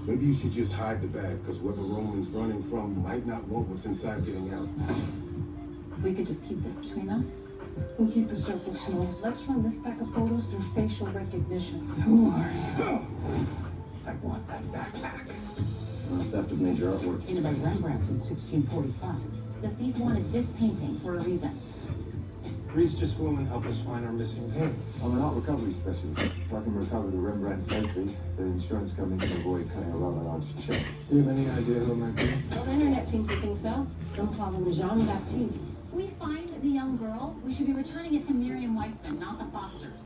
Maybe you should just hide the bag, because whoever Roman's running from might not want what's inside getting out. We could just keep this between us. We'll keep the circle small. Let's run this stack of photos through facial recognition. Who are you? I want that bag back. Theft of major artwork. Painted by Rembrandt in 1645. The thief wanted this painting for a reason. Reese just flew in and helped us find our missing painting. I'm an art recovery specialist. If I can recover the Rembrandt safely, the insurance company can avoid cutting a rather large check. Do you have any idea who it might be? Well, the internet seems to think so. Some call him Jean-Baptiste. If we find the young girl, we should be returning it to Miriam Weissman, not the Fosters.